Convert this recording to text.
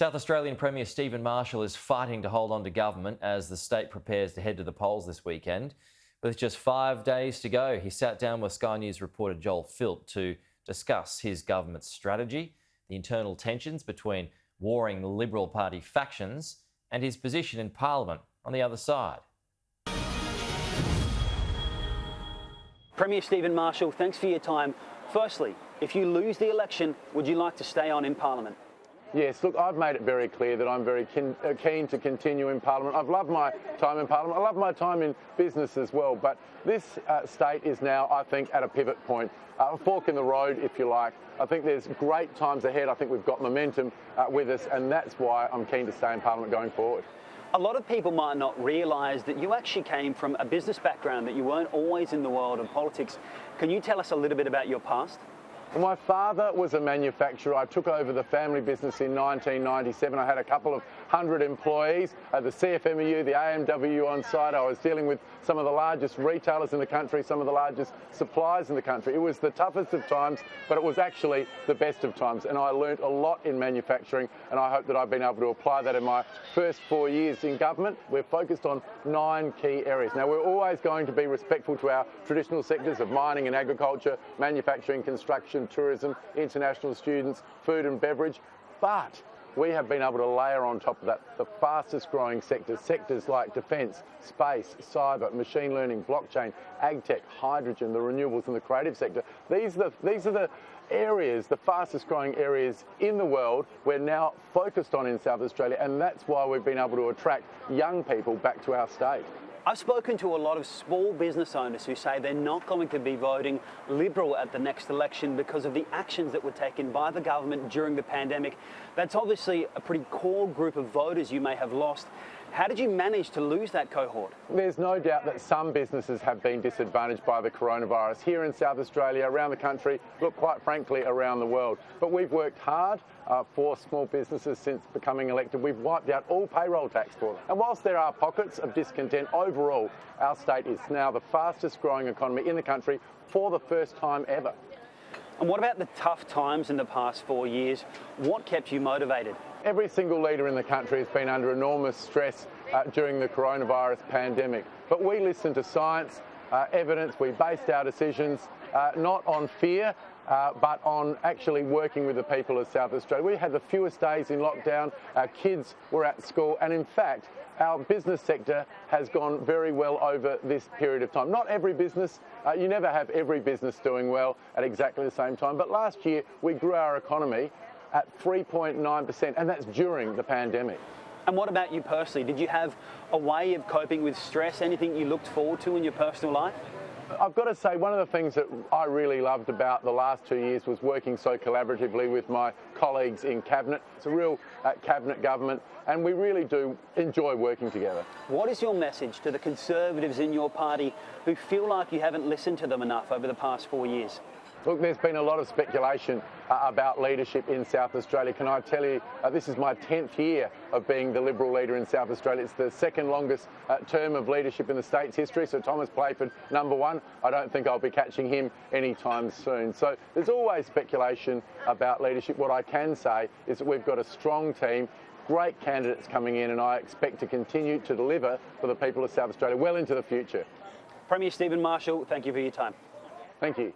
South Australian Premier Stephen Marshall is fighting to hold on to government as the state prepares to head to the polls this weekend. With just 5 days to go, he sat down with Sky News reporter Joel Filt to discuss his government's strategy, the internal tensions between warring Liberal Party factions, and his position in Parliament on the other side. Premier Stephen Marshall, thanks for your time. Firstly, if you lose the election, would you like to stay on in Parliament? Yes, look, I've made it very clear that I'm very keen to continue in Parliament. I've loved my time in Parliament. I love my time in business as well. But this state is now, I think, at a pivot point, a fork in the road, if you like. I think there's great times ahead. I think we've got momentum with us, and that's why I'm keen to stay in Parliament going forward. A lot of people might not realise that you actually came from a business background, that you weren't always in the world of politics. Can you tell us a little bit about your past? My father was a manufacturer. I took over the family business in 1997. I had a couple of hundred employees, the CFMEU, the AMWU on site. I was dealing with some of the largest retailers in the country, some of the largest suppliers in the country. It was the toughest of times, but it was actually the best of times. And I learnt a lot in manufacturing, and I hope that I've been able to apply that in my first 4 years in government. We're focused on 9 key areas. Now, we're always going to be respectful to our traditional sectors of mining and agriculture, manufacturing, construction, tourism, international students, food and beverage, but we have been able to layer on top of that the fastest growing sectors like defence, space, cyber, machine learning, blockchain, agtech, hydrogen, the renewables and the creative sector. These are the areas, the fastest growing areas in the world we're now focused on in South Australia, and that's why we've been able to attract young people back to our state. I've spoken to a lot of small business owners who say they're not going to be voting Liberal at the next election because of the actions that were taken by the government during the pandemic. That's obviously a pretty core group of voters you may have lost. How did you manage to lose that cohort? There's no doubt that some businesses have been disadvantaged by the coronavirus here in South Australia, around the country, look, quite frankly, around the world. But we've worked hard for small businesses since becoming elected. We've wiped out all payroll tax for them. And whilst there are pockets of discontent, overall, our state is now the fastest growing economy in the country for the first time ever. And what about the tough times in the past 4 years? What kept you motivated? Every single leader in the country has been under enormous stress during the coronavirus pandemic. But we listened to science, evidence. We based our decisions not on fear, but on actually working with the people of South Australia. We had the fewest days in lockdown. Our kids were at school. And in fact, our business sector has gone very well over this period of time. Not every business, you never have every business doing well at exactly the same time. But last year, we grew our economy at 3.9%, and that's during the pandemic. And what about you personally? Did you have a way of coping with stress, anything you looked forward to in your personal life? I've got to say, one of the things that I really loved about the last 2 years was working so collaboratively with my colleagues in Cabinet. It's a real Cabinet government, and we really do enjoy working together. What is your message to the Conservatives in your party who feel like you haven't listened to them enough over the past 4 years? Look, there's been a lot of speculation about leadership in South Australia. Can I tell you, this is my 10th year of being the Liberal leader in South Australia. It's the second longest term of leadership in the state's history. So Thomas Playford, number one. I don't think I'll be catching him anytime soon. So there's always speculation about leadership. What I can say is that we've got a strong team, great candidates coming in, and I expect to continue to deliver for the people of South Australia well into the future. Premier Stephen Marshall, thank you for your time. Thank you.